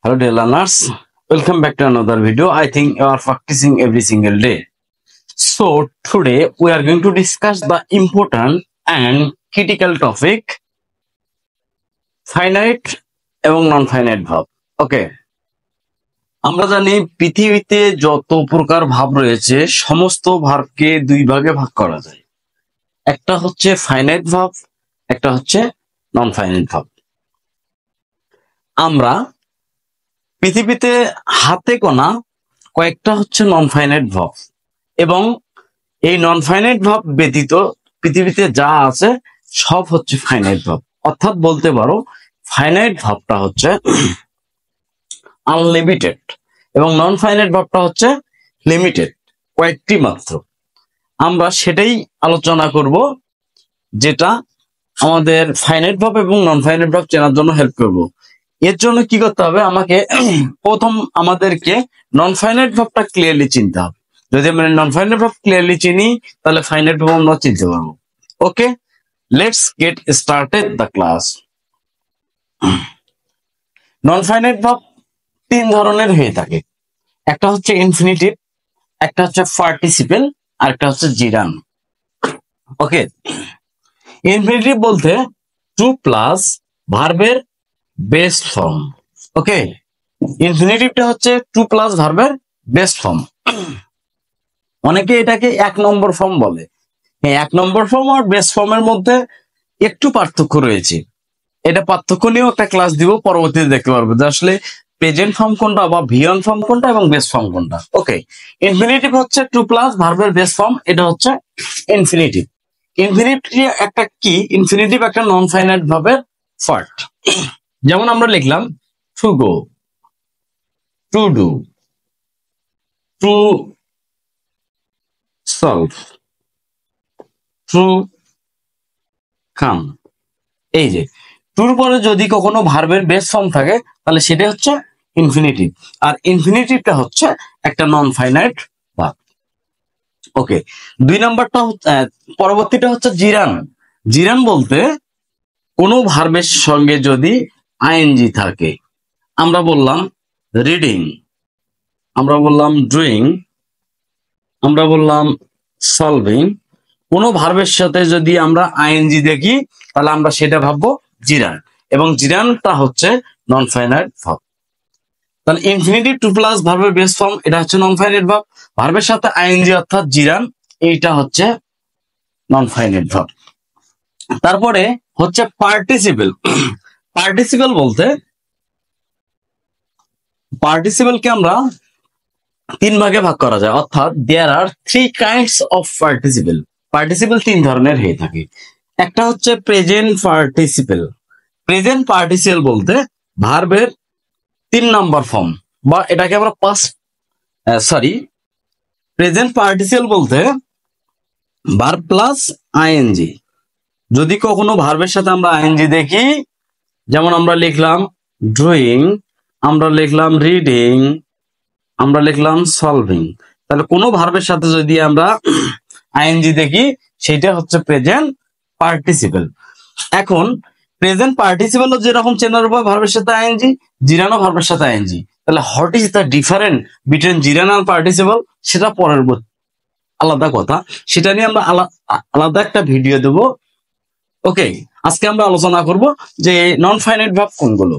Hello dear learners, welcome back to another video. I think you are practicing every single day. So today we are going to discuss the important and critical topic finite এবং নন finite ভাব। ওকে, আমরা জানি পৃথিবীতে যত প্রকার ভাব রয়েছে সমস্ত ভাবকে দুই ভাগে ভাগ করা যায়। একটা হচ্ছে ফাইনাইট ভাব, একটা হচ্ছে নন ফাইনাইট ভাব। আমরা পৃথিবীতে হাতে গোনা কয়েকটা হচ্ছে নন ফাইনাইট ভাব, এবং এই নন ফাইনাইট ভাব ব্যতীত পৃথিবীতে যা আছে সব হচ্ছে ফাইনাইট ভাব। অর্থাৎ বলতে পারো ফাইনাইট ভাবটা হচ্ছে আনলিমিটেড এবং নন ফাইনাইট ভাবটা হচ্ছে লিমিটেড, কয়েকটি মাত্র। আমরা সেটাই আলোচনা করব যেটা আমাদের ফাইনাইট ভাব এবং নন ফাইনাইট ভাব চেনার জন্য হেল্প করব। এর জন্য কি করতে হবে, আমাকে প্রথম আমাদেরকে নন ফাইনাইট ভাবটা ক্লিয়ারলি চিনতে হবে। যদি আমরা নন ফাইনাইট ভাব ক্লিয়ারলি চিনি তাহলে ফাইনাইট ভাব আমরা চিনতে পারবো। Okay, let's get started the class. Non finite ভাব তিন ধরনের হয়ে থাকে। একটা হচ্ছে ইনফিনিটিভ, একটা হচ্ছে পার্টিসিপেল, আর একটা হচ্ছে জিরান। ওকে, ইনফিনিটিভ বলতে টু প্লাস ভার্বের বেস্ট ফর্ম। ওকে, ইনফিনিটিভটা হচ্ছে টু প্লাস ভার্বের বেস্ট ফর্ম। অনেকে এটাকে এক নম্বর ফর্ম বলে। হ্যাঁ, এক নম্বর ফর্ম আর বেস্ট ফর্মের মধ্যে একটু পার্থক্য রয়েছে। এটা পার্থক্য নিয়েও একটা ক্লাস দিব, পরবর্তীতে দেখতে পারবো যে আসলে প্রেজেন্ট ফর্ম কোনটা বা ভিওন ফর্ম কোনটা এবং বেস্ট ফর্ম কোনটা। ওকে, ইনফিনিটিভ হচ্ছে টু প্লাস ভার্বের বেস্ট ফর্ম, এটা হচ্ছে ইনফিনিটিভ। ইনফিনিটিভ একটা কি, ইনফিনিটিভ একটা নন ফাইনাইট ভার্বের পার্ট। যেমন আমরা লিখলাম to go, to do, to solve, to come. এই যে টুর পরে যদি কখনো ভার্বের বেস ফর্ম থাকে তাহলে সেটা হচ্ছে ইনফিনিটিভ, আর ইনফিনিটিভটা হচ্ছে একটা নন ফাইনাইট ভার্ব। ওকে, দুই নাম্বারটা পরবর্তীটা হচ্ছে জিরান। জিরান বলতে কোনো ভার্বের সঙ্গে যদি আইএনজি থাকে, আমরা বললাম রিডিং, আমরা বললাম ডুইং, আমরা বললাম সলভিং। কোনো ভার্বের সাথে যদি আমরা আইএনজি দেখি তাহলে আমরা সেটা ভাববো জিরান, এবং জিরানটা হচ্ছে নন ফাইনাইট ভার্ব। তাহলে ইনফিনিটিভ টু প্লাস ভার্বের বেস ফর্ম, এটা হচ্ছে নন ফাইনাইট ভার্ব। ভার্বের সাথে আইএনজি অর্থাৎ জিরান, এইটা হচ্ছে নন ফাইনাইট ভার্ব। তারপরে হচ্ছে পার্টিসিপেল। পার্টিসিপেল বলতে পার্টিসিপেলকে আমরা তিন ভাগে ভাগ করা যায়, অর্থাৎ there are three kinds of participle. Participle তিন ধরনের হয়ে থাকে। একটা হচ্ছে প্রেজেন্ট পার্টিসিপেল। প্রেজেন্ট পার্টিসিপেল বলতে ভার্বের তিন নাম্বার ফর্ম, বা এটাকে আমরা প্রেজেন্ট পার্টিসিপেল বলতে ভার্ব প্লাস আইএনজি। যদি কখনো ভার্বের সাথে আমরা আইএনজি দেখি, যেমন আমরা লিখলাম ডুইং, আমরা লিখলাম রিডিং, আমরা লিখলাম সলভিং, তাহলে কোনো ভার্বের সাথে যদি আমরা আইএনজি দেখি সেটা হচ্ছে প্রেজেন্ট পার্টিসিপেল। এখন প্রেজেন্ট পার্টিসিপেলও যেরকম চেনার উপর ভার্বের সাথে আইএনজি, জিরানও ভার্বের সাথে আইএনজি। তাহলে what is the different between gerund আর পার্টিসিপেল, সেটা পরের আলাদা কথা, সেটা নিয়ে আমরা আলাদা একটা ভিডিও দেব। ওকে, আজকে আমরা আলোচনা করব যে নন ফাইনাইট ভার্ব কোনগুলো।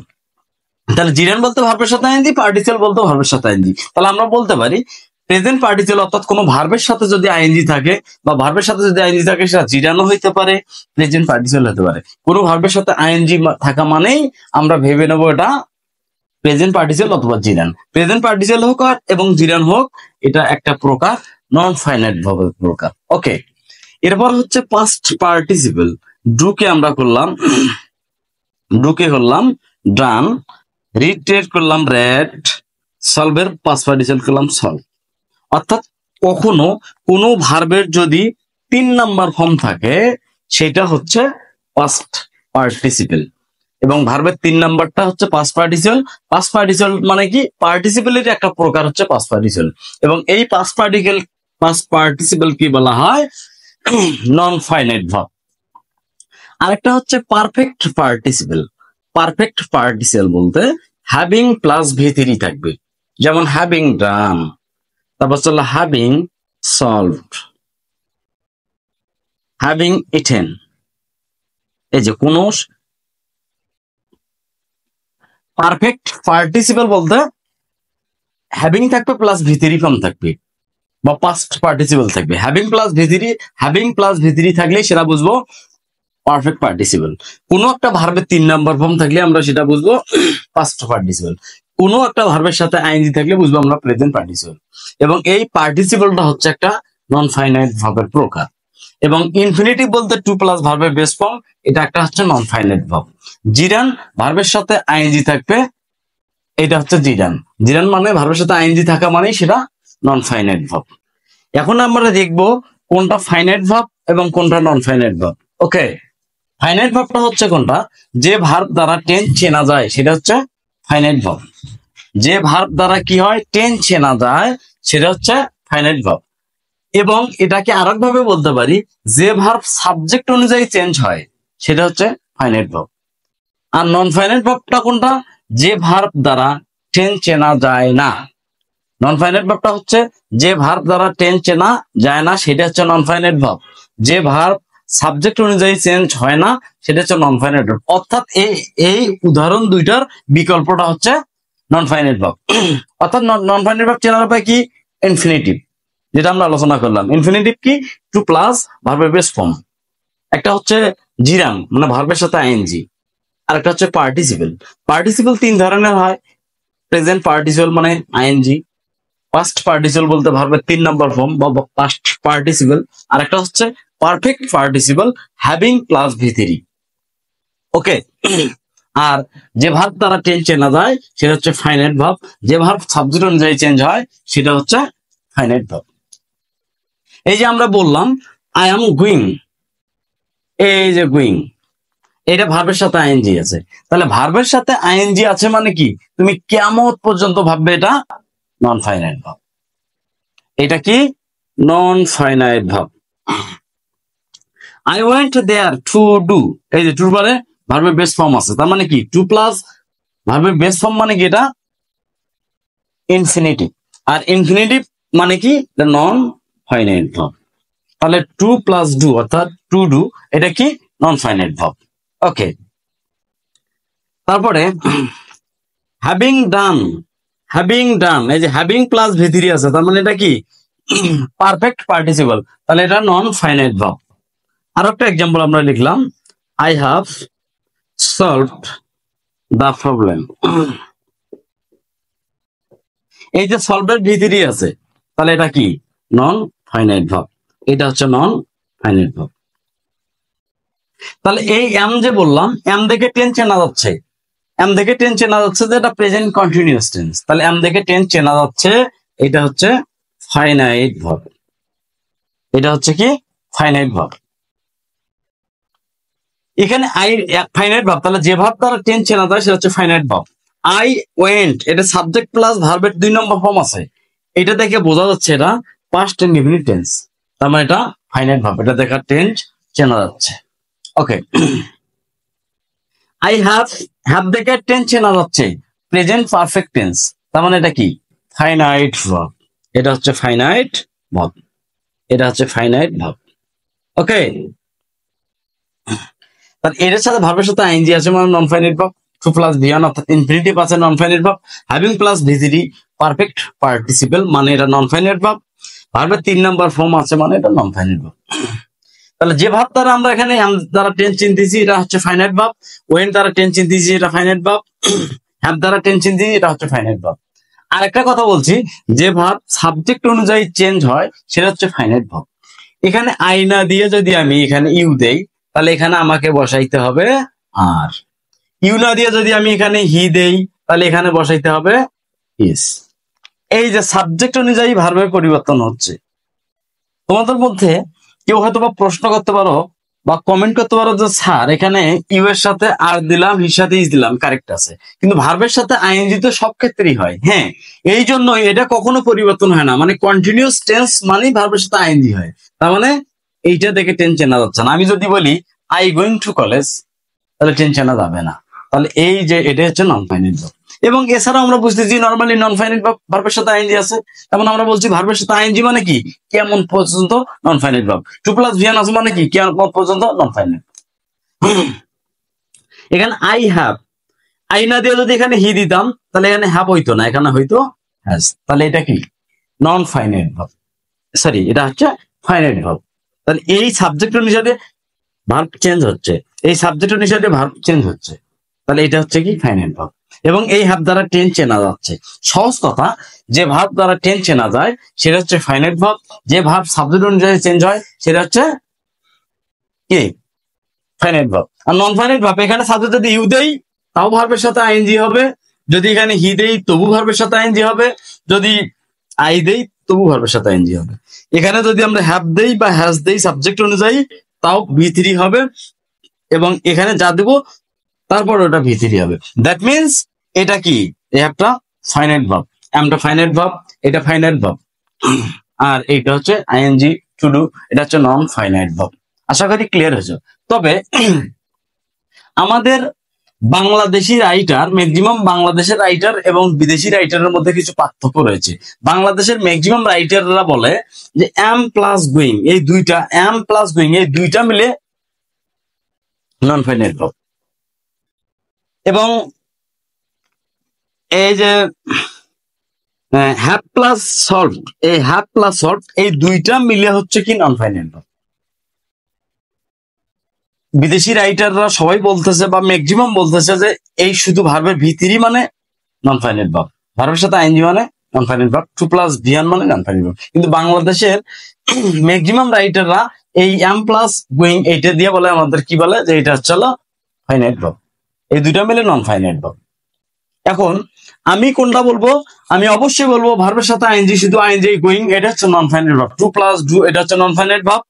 তাহলে জিরান বলতে ভার্বের সাথে আইএনজি, পার্টিসিপেল বলতে ভার্বের সাথে আইএনজি। তাহলে আমরা বলতে পারি প্রেজেন্ট পার্টিসিপেল অর্থাৎ কোনো ভার্বের সাথে যদি আইএনজি থাকে বা ভার্বের সাথে যদি আইএনজি থাকে সেটা জিরানও হইতে পারে, প্রেজেন্ট পার্টিসিপেল হতে পারে। কোনো ভার্বের সাথে আইএনজি থাকা মানেই আমরা ভেবে নেবো এটা প্রেজেন্ট পার্টিসিপেল অথবা জিরান। প্রেজেন্ট পার্টিসিপেল হোক এবং জিরান হোক, এটা একটা প্রকার নন ফাইনাইট ভার্বের প্রকার। ওকে, এরপর হচ্ছে পাস্ট পার্টিসিপেল। ডুকে আমরা করলাম, ডুকে করলাম ডান, রিড করলাম রেড, সলভের পাস্ট পার্টিসিপেল করলাম সলভ। অর্থাৎ কখনো কোনো ভার্বের যদি তিন নাম্বার ফর্ম থাকে সেটা হচ্ছে পাস্ট পার্টিসিপেল, এবং ভার্বের তিন নাম্বারটা হচ্ছে পাস্ট পার্টিসিপেল। পাস্ট পার্টিসিপেল মানে কি, পার্টিসিপেলের একটা প্রকার হচ্ছে পাস্ট পার্টিসিপেল, এবং এই পাস্ট পার্টিসিপেল কি বলা হয়, নন ফাইনাইট ভার্ব। আরেকটা হচ্ছে পারফেক্ট পার্টিসিপেল। পারফেক্ট পার্টিসিপেল বলতে হ্যাভিং প্লাস ভি3 থাকবে, যেমন হ্যাভিং ডান, তারপর চলো হ্যাভিং সলভড, হ্যাভিং ইটেন। এই যে কোন পারফেক্ট পার্টিসিপল বলতে হ্যাভিং থাকবে প্লাস ভি3 ফর্ম থাকবে, বা পাস্ট পার্টিসিপল থাকবে। হ্যাভিং প্লাস ভি3 থাকলে সেটা বুঝবো পারফেক্ট পার্টিসিপল। কোনো একটা ভার্বের 3 নাম্বার ফর্ম থাকলে আমরা সেটা বুঝবো পাস্ট পার্টিসিপল। কোনো একটা ভার্বের সাথে আইএনজি থাকলে বুঝবো আমরা প্রেজেন্ট পার্টিসিপল। এবং এই পার্টিসিপলটা হচ্ছে একটা নন ফাইনাইট ভার্বের প্রকার। এবং ইনফিনিটিভ বলতে টু প্লাস ভার্বের বেস ফর্ম, এটা একটা হচ্ছে নন ফাইনাইট ভার্ব। জিরান ভার্বের সাথে আইএনজি থাকবে, এটা হচ্ছে জিরান। জিরান মানে ভার্বের সাথে আইএনজি থাকা মানেই সেটা নন ফাইনাইট ভার্ব। এখন আমরা দেখবো কোনটা ফাইনাইট ভার্ব এবং কোনটা নন ফাইনাইট ভার্ব। ওকে, ফাইনাইট ভার্বটা হচ্ছে কোনটা, যে ভার্ব দ্বারা টেন্স চেনা যায় সেটা হচ্ছে ফাইনাইট ভার্ব। যে ভার্ব দ্বারা কি হয়, টেন্স চেনা যায় সেটা হচ্ছে ফাইনাইট ভার্ব। এবং এটাকে আরেক ভাবে বলতে পারি, যে ভার্ব সাবজেক্ট অনুযায়ী চেঞ্জ হয় সেটা হচ্ছে ফাইনাইট ভার্ব। আর নন ফাইনাইট ভার্বটা কোনটা, যে ভার্ব দ্বারা টেন্স চেনা যায় না। নন ফাইনাইট ভার্বটা হচ্ছে যে ভার্ব দ্বারা টেন্স চেনা যায় না সেটা হচ্ছে নন ফাইনাইট ভার্ব। যে ভার্ব সাবজেক্ট অনুযায়ী চেঞ্জ হয় না সেটা হচ্ছে নন ফাইনাইট ভার্ব। অর্থাৎ এই উদাহরণ দুইটার বিকল্পটা হচ্ছে নন ফাইনাইট ভার্ব। অর্থাৎ নন ফাইনাইট ভার্ব চেনার উপায় কি, ইনফিনিটিভ, যেটা আমরা আলোচনা করলাম। ইনফিনিটিভ কি, টু প্লাস ভার্বের বেস ফর্ম। একটা হচ্ছে জিরান মানে ভার্বের সাথে আইএনজি, আর একটা হচ্ছে পার্টিসিপল। পার্টিসিপল 3 ধরনের হয়, প্রেজেন্ট পার্টিসিপল মানে আইএনজি, পাস্ট পার্টিসিপল বলতে ভার্বের 3 নাম্বার ফর্ম বা পাস্ট পার্টিসিপল, আর একটা হচ্ছে পারফেক্ট পার্টিসিপল হ্যাভিং প্লাস ভি3। ওকে, আর যে ভার্ব দ্বারা টেন্স চেনা যায় সেটা হচ্ছে ফাইনাইট ভার্ব। যে ভার্ব সাবজেক্ট অনুযায়ী চেঞ্জ হয় সেটা হচ্ছে ফাইনাইট ভার্ব। এই যে আমরা বললাম আই এম গোয়িং, এই যে গোয়িং, এটা ভার্বের সাথে আইএনজি আছে। তাহলে ভার্বের সাথে আইএনজি আছে মানে কি, তুমি কিয়ামত পর্যন্ত ভাববে এটা নন ফাইনাইট ভার্ব। এটা কি, non finite verb. I went there to do, এই যে টু পরে ভার্বের বেস ফর্ম আছে, তার মানে কি টু প্লাস ভার্বের বেস ফর্ম মানে কি এটা ইনফিনিটিভ। আর ইনফিনিটিভ মানে কি, নন ফাইনাইট ভার্ব। তাহলে টু প্লাস ডু অর্থাৎ টু ডু, এটা কি নন ফাইনাইট ভার্ব। ওকে, তারপরে হ্যাভিং ডান, হ্যাভিং ডান, এই যে হ্যাভিং প্লাস ভি3 আছে, তার মানে এটা কি পারফেক্ট পার্টিসিপল, তাহলে এটা নন ফাইনাইট ভার্ব। আর একটা এক্সাম্পল আমরা লিখলাম, I have solved the problem. এই যে সলভের ভি3 আছে, তাহলে এটা কি নন ফাইনাইট ভার্ব। এটা হচ্ছে নন ফাইনাইট ভার্ব। তাহলে এই এম যে বললাম, এম দেখে টেন্স চেনা যাচ্ছে, এম দেখে টেন্স চেনা যাচ্ছে যে এটা প্রেজেন্ট কন্টিনিউয়াস টেন্স। তাহলে এম দেখে টেন্স চেনা যাচ্ছে, এটা হচ্ছে ফাইনাইট ভার্ব। এটা হচ্ছে কি ফাইনাইট ভার্ব। এখানে আই ফাইনাইট ভার্ব, তাহলে যে ভার্ব দ্বারা টেন্স চেনা যায় সেটা হচ্ছে ফাইনাইট ভার্ব। আই ওয়েন্ট, এটা সাবজেক্ট প্লাস ভার্বের 2 নম্বর ফর্ম আছে, এটা দেখে বোঝা যাচ্ছে এটা পাস্ট ইনডিফিনিট টেন্স, তার মানে এটা ফাইনাইট ভার্ব। এটা দেখা টেন্স চেনা যাচ্ছে। ওকে, আই হ্যাভ দেখে টেন্স চেনা যাচ্ছে প্রেজেন্ট পারফেক্ট টেন্স, তার মানে এটা কি ফাইনাইট ভার্ব। এটা হচ্ছে ফাইনাইট ভার্ব। এটা হচ্ছে ফাইনাইট ভার্ব। ওকে, তাহলে এর সাথে ভার্বের সাথে আইএনজি আছে মানে non finite verb. To plus V1 অর্থাৎ ইনফিনিটিভ আছে non finite verb. Having plus V3 perfect participle মানে এটা নন ফাইনাইট ভার্ব। ভার্বের 3 নাম্বার ফর্ম আছে মানে এটা নন ফাইনাইট ভার্ব। তাহলে যে ভার্ব দ্বারা আমরা এখানে এম দ্বারা টেন্স চিনতেছি এটা হচ্ছে ফাইনাইট ভার্ব, ওয়েন দ্বারা টেন্স চিনতেছি এটা ফাইনাইট ভার্ব, হ্যাভ দ্বারা টেন্স চিনতেছি এটা হচ্ছে ফাইনাইট ভার্ব। আর একটা কথা বলছি, যে ভার্ব সাবজেক্ট অনুযায়ী চেঞ্জ হয় সেটা হচ্ছে ফাইনাইট ভার্ব। এখানে আই না দিয়ে যদি আমি এখানে ইউ দেই, তাহলে এখানে আমাকে বসাইতে হবে আর। ইউ না দিয়ে যদি আমি এখানে হি দেই, তাহলে এখানে বসাইতে হবে ইস। এই যে সাবজেক্ট অনুযায়ী ভার্বের পরিবর্তন হচ্ছে। তোমাদের মধ্যে কেউ হয়তো বা প্রশ্ন করতে পারো বা কমেন্ট করতে পারো যে স্যার এখানে ইউ এর সাথে আর দিলাম, হির সাথে ইস দিলাম, কারেক্ট আছে, কিন্তু ভার্বের সাথে আইএনজি তো সব ক্ষেত্রেই হয়। হ্যাঁ, এই জন্যই এটা কখনো পরিবর্তন হয় না, মানে কন্টিনিউয়াস টেন্স মানেই ভার্বের সাথে আইএনজি হয়। তার মানে এইটা দেখে টেন্স চেনা যাচ্ছে না। আমি যদি বলি আই গোয়িং টু কলেজ, তাহলে টেন্স চেনা যাবে না। তাহলে এই যে এটা হচ্ছে নন ফাইনাইট ভার্ব। এবং এছাড়াও আমরা বুঝতেছি নরমালি নন ফাইনাইট ভার্বের সাথে আইএনজি আছে, এবং আমরা বলছি ভার্বের সাথে আইএনজি মানে কি, কেমন পর্যন্ত non finite verb. To plus V1 আছে মানে কি, কেমন পর্যন্ত নন ফাইনাইট। এখানে আই হ্যাভ, আই না দিয়ে যদি এখানে হি দিতাম তাহলে এখানে হ্যাভ হইতো না, এখানে হইতো হ্যাজ। তাহলে এটা কি নন ফাইনাইট ভার্ব, সরি এটা হচ্ছে ফাইনাইট ভার্ব। তাহলে এই সাবজেক্ট অনুসারে ভার্ব চেঞ্জ হচ্ছে, এই সাবজেক্ট অনুসারে ভার্ব চেঞ্জ হচ্ছে, তাহলে এটা হচ্ছে কি ফাইনাইট ভার্ব। এবং এই হ্যাভ দ্বারা টেন্স চেনা যাচ্ছে। সহজ কথা, যে ভার্ব দ্বারা টেন্স চেনা যায় সেটা হচ্ছে ফাইনাইট ভার্ব, যে ভার্ব সাবজেক্ট অনুযায়ী চেঞ্জ হয় সেটা হচ্ছে কি ফাইনাইট ভার্ব। আর নন ফাইনাইট ভার্ব এখানে সাবজেক্ট যদি ইউ দেই তাও ভার্বের সাথে আইএনজি হবে, যদি এখানে হি দেই তবু ভার্বের সাথে আইএনজি হবে, যদি আই দেই তবু ভার্বের সাথে আইএনজি হবে। এখানে যদি আমরা হ্যাভ দেই বা হ্যাজ দেই সাবজেক্ট অনুযায়ী তাও V3 হবে, এবং এখানে যা দেবো তারপর ওটা V3 হবে। দ্যাট মিনস এটা কি, একটা ফাইনাইট ভার্ব, এমটা ফাইনাইট ভার্ব, এটা ফাইনাইট ভার্ব, আর এইটা হচ্ছে আইএনজি টু ডু, এটা হচ্ছে নন ফাইনাইট ভার্ব। আশা করি ক্লিয়ার হয়েছে। তবে আমাদের বাংলাদেশি রাইটার, ম্যাক্সিমাম বাংলাদেশের রাইটার এবং বিদেশি রাইটারের মধ্যে কিছু পার্থক্য রয়েছে। বাংলাদেশের ম্যাক্সিমাম রাইটাররা বলে যে এম প্লাস গোয়িং, এই দুইটা এম প্লাস গোয়িং এই দুইটা মিলে নন ফাইনাইট ভার্ব। এবং এই যে হ্যাভ প্লাস সল্ট, এই হ্যাভ প্লাস সল্ট এই দুইটা মিলে হচ্ছে কি নন ফাইনাইট ভার্ব। বিদেশি রাইটাররা সবাই বলতেছে বা ম্যাক্সিমাম বলতেছে যে এই শুধু ভার্বের V3 মানে নন ফাইনাইট ভার্ব, ভার্বের সাথে আইএনজি মানে non finite verb, to plus V1 মানে নন ফাইনাইট ভার্ব। কিন্তু বাংলাদেশের ম্যাক্সিমাম রাইটাররা এই এম প্লাস গোয়িং এইটা দিয়ে বলে, আমাদের কি বলে যে এটা হচ্ছে ফাইনাইট ভার্ব, এই দুইটা মিলে নন ফাইনাইট ভার্ব। এখন আমি কোনটা বলবো, আমি অবশ্যই বলবো ভার্বের সাথে আইএনজি, শুধু আইএনজি গোয়িং এটা হচ্ছে non finite verb, to plus do এটা হচ্ছে non finite verb,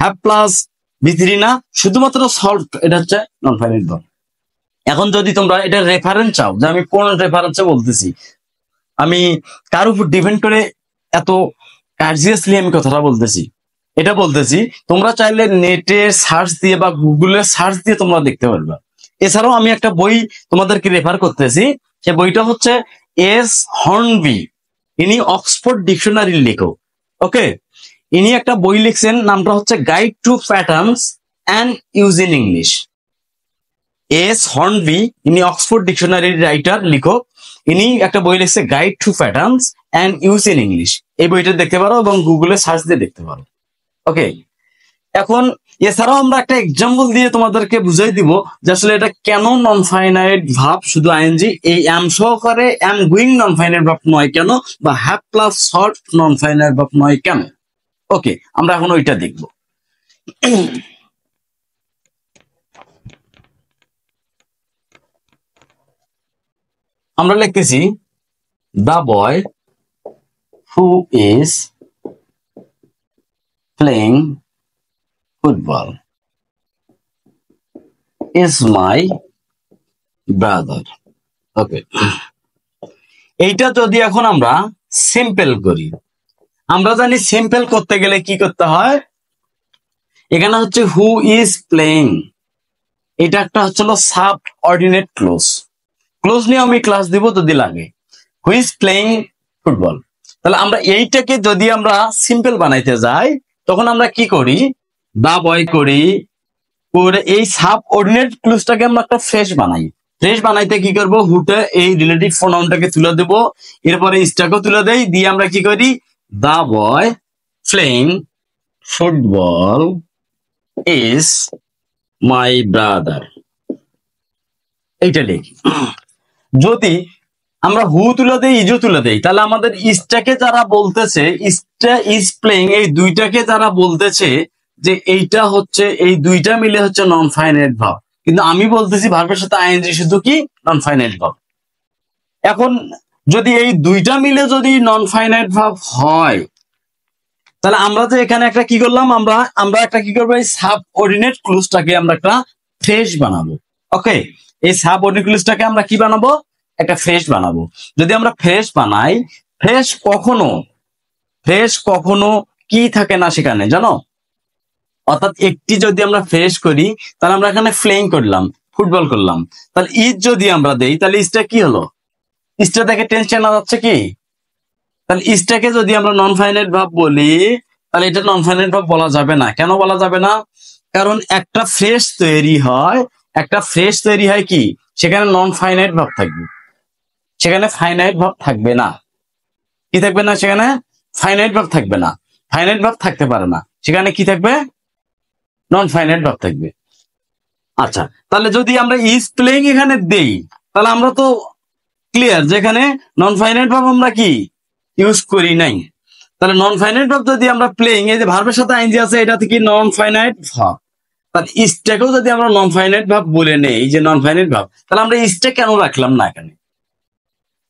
have plus V3 না, শুধুমাত্র সল্ট এটা হচ্ছে নন ফাইনাইট ভার্ব। এখন যদি তোমরা এটা রেফারেন্স চাও, যে আমি কোন রেফারেন্সে বলতেছি, আমি কার উপর ডিপেন্ড করে এত কার্জিয়াসলি আমি কথাটা বলতেছি, এটা বলতেছি তোমরা চাইলে নেটে সার্চ দিয়ে বা গুগলের সার্চ দিয়ে তোমরা দেখতে পারবে। এছাড়াও আমি একটা বই তোমাদেরকে রেফার করতেছি, সে বইটা হচ্ছে এস হর্নবি, ইনি অক্সফোর্ড ডিকশনারির লেখক। ওকে, ইনি একটা বই লিখছেন, নামটা হচ্ছে guide to patterns and use in English. S Hornby, ইনি অক্সফোর্ড ডিকশনারির রাইটার, লেখক। ইনি একটা বই লিখছে guide to patterns and use in English. এই বইটা দেখতে পারো এবং গুগলে সার্চ দিয়ে দেখতে পারো। ওকে, এখন এছাড়াও আমরা একটা এক্সাম্পল দিয়ে তোমাদেরকে বুঝাই দিব যে আসলে এটা কেন নন ফাইনাইট ভার্ব শুধু আইএনজি, এই এম সহকারে am going non finite verb নয় কেন, বা হ্যাভ প্লাস সল্ট নন ফাইনাইট ভার্ব নয় কেন। ওকে, আমরা এখন ওইটা দেখব। আমরা লিখতেছি the boy who is playing football is my brother. Okay, এইটা যদি এখন আমরা সিম্পল করি, আমরা জানি সিম্পল করতে গেলে কি করতে হয়। এখানে হচ্ছে হু ইজ প্লেইং, এটা একটা হচ্ছে সাব অর্ডিনেট ক্লোজ, ক্লোজ নিয়ে আমি ক্লাস দিব যদি লাগে। হু ইজ প্লেইং ফুটবল, তাহলে আমরা এইটাকে যদি আমরা সিম্পল বানাইতে যাই তখন আমরা কি করি, দা বয় করি, করে এই সাব অর্ডিনেট ক্লোজটাকে আমরা একটা ফ্রেশ বানাই। ফ্রেশ বানাইতে কি করব, হুটা এই রিলেটিভ প্রোনাউনটাকে তুলে দেব, এরপরে ইসটাকেও তুলে দেই, দিয়ে আমরা কি করি, the boy playing football is my brother, এইটা লিখি। যদি আমরা হু তুলে দেই, ইজও তুলে দেই, তাহলে আমাদের ইসটাকে যারা বলতেছে, ইসটা ইজ প্লেইং এই দুইটাকে যারা বলতেছে যে এইটা হচ্ছে, এই দুইটা মিলে হচ্ছে নন ফাইনাইট ভার্ব, কিন্তু আমি বলতেছি ভার্বের সাথে আইএনজি শুধু কি নন ফাইনাইট ভার্ব। এখন যদি এই দুইটা মিলে যদি নন ফাইনাইট ভার্ব হয়, তাহলে আমরা যে এখানে একটা কি করলাম, আমরা একটা কি করবো, এই সাব অর্ডিনেট ক্লোজটাকে আমরা একটা ফ্রেশ বানাবো। ওকে, এই সাব অর্ডিনেট ক্লোজটাকে আমরা কি বানাবো, একটা ফ্রেশ বানাবো। যদি আমরা ফ্রেশ বানাই, ফ্রেশ কখনো কি থাকে না সেখানে জানো, অর্থাৎ একটি যদি আমরা ফ্রেশ করি তাহলে আমরা এখানে প্লেইং করলাম, ফুটবল করলাম, তাহলে ইজ যদি আমরা দেই তাহলে ইজটা কি হলো, ইসটা থেকে টেন্স চেনা যাচ্ছে কি? তাহলে ইসটাকে যদি আমরা নন ফাইনাইট ভার্ব বলি তাহলে এটা নন ফাইনাইট ভার্ব বলা যাবে না। কেন বলা যাবে না? কারণ একটা ফ্রেশ তৈরি হয়, কি সেখানে নন ফাইনাইট ভার্ব থাকবে, সেখানে ফাইনাইট ভার্ব থাকবে না। কি থাকবে না? সেখানে ফাইনাইট ভার্ব থাকবে না, ফাইনাইট ভার্ব থাকতে পারে না, সেখানে কি থাকবে? নন ফাইনাইট ভার্ব থাকবে। আচ্ছা, তাহলে যদি আমরা ইজ প্লেইং এখানে দেই তাহলে আমরা তো ক্লিয়ার যেখানে নন ফাইনাইট ভার্ব আমরা কি ইউজ করি নাই। তাহলে নন ফাইনাইট ভার্ব যদি আমরা প্লেইং, এই যে ভার্বের সাথে আইএনজি আছে, এটা থেকে নন ফাইনাইট ভার্ব, তাহলে ইজটাকেও যদি আমরা নন ফাইনাইট ভার্ব বলে নেই, এই যে নন ফাইনাইট ভার্ব, তাহলে আমরা ইজটা কেন রাখলাম না এখানে?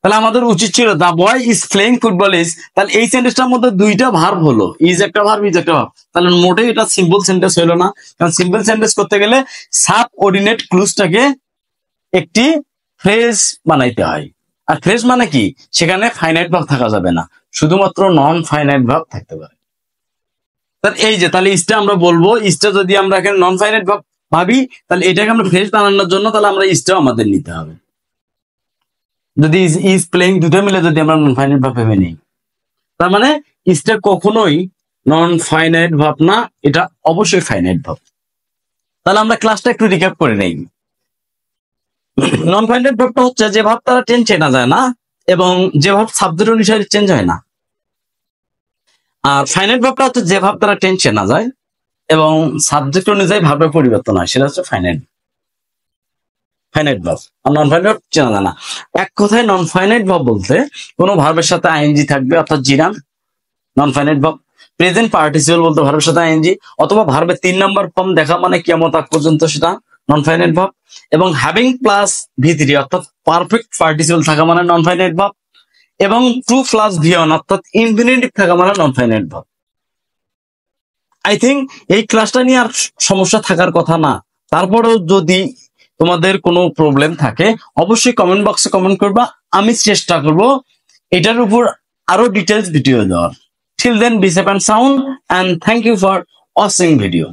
তাহলে আমাদের উচিত ছিল the boy is playing football is, তাহলে এই সেন্টেন্সটার মধ্যে দুইটা ভার্ব হলো, ইজ একটা ভার্ব, ইজ একটা ভার্ব, তাহলে মোটেই এটা সিম্পল সেন্টেন্স হলো না। কারণ সিম্পল সেন্টেন্স করতে গেলে সাবঅর্ডিনেট ক্লুজটাকে একটি ফ্রেজ বানাইতে হয়। আর ফ্রেজ মানে কি? সেখানে ফাইনাইট ভার্ব থাকা যাবে না, শুধুমাত্র নন ফাইনাইট ভার্ব থাকতে পারে। এই যে তাহলে ইজটা আমরা বলবো, ইজটা যদি আমরা এখানে নন ফাইনাইট ভার্ব ভাবি তাহলে এটাকে আমরা ফ্রেজ বানানোর জন্য তাহলে আমরা ইজটাও আমাদের নিতে হবে। যদি ইজ প্লেইং দুটো মিলে যদি আমরা নন ফাইনাইট ভার্ব ভেবে নিই, তার মানে ইজটা কখনোই নন ফাইনাইট ভার্ব না, এটা অবশ্যই ফাইনাইট ভার্ব। তাহলে আমরা ক্লাসটা একটু রিক্যাপ করে নেই। নন ফাইনাইট ভার্বটা হচ্ছে যে ভার্ব তারা টেন্স চেনা যায় না এবং যে ভার্ব সাবজেক্ট অনুসারে চেঞ্জ হয় না। আর ফাইনাইট ভার্বটা হচ্ছে যে ভার্ব তারা টেন্স চেনা যায় এবং সাবজেক্ট অনুযায়ী ভার্বের পরিবর্তন হয়, সেটা হচ্ছে ফাইনাইট ভার্ব। আর নন ফাইনাইট ভার্ব চেনা যায় না। এক কথায় নন ফাইনাইট ভার্ব বলতে কোনো ভার্বের সাথে আইএনজি থাকবে, অর্থাৎ gerund non finite verb. Present participle বলতে ভার্বের সাথে আইএনজি, অথবা ভার্বের 3 নম্বর ফর্ম দেখা মানে কিয়ামত আগ পর্যন্ত, সেটা নন ফাইনাইট ভার্ব। এবং হ্যাভিং প্লাস ভি3 অর্থাৎ পারফেক্ট পার্টিসিপল থাকা মানে নন ফাইনাইট ভার্ব। এবং টু প্লাস ভি1 অর্থাৎ ইনফিনিটিভ থাকা মানে non finite verb. I think এই ক্লাসটা নিয়ে আর সমস্যা থাকার কথা না। তারপরেও যদি তোমাদের কোনো প্রবলেম থাকে অবশ্যই কমেন্ট বক্সে কমেন্ট করবা, আমি চেষ্টা করব এটার উপর আরো ডিটেলস ভিডিও দেওয়ার। Till then, be safe and sound, and thank you for watching video.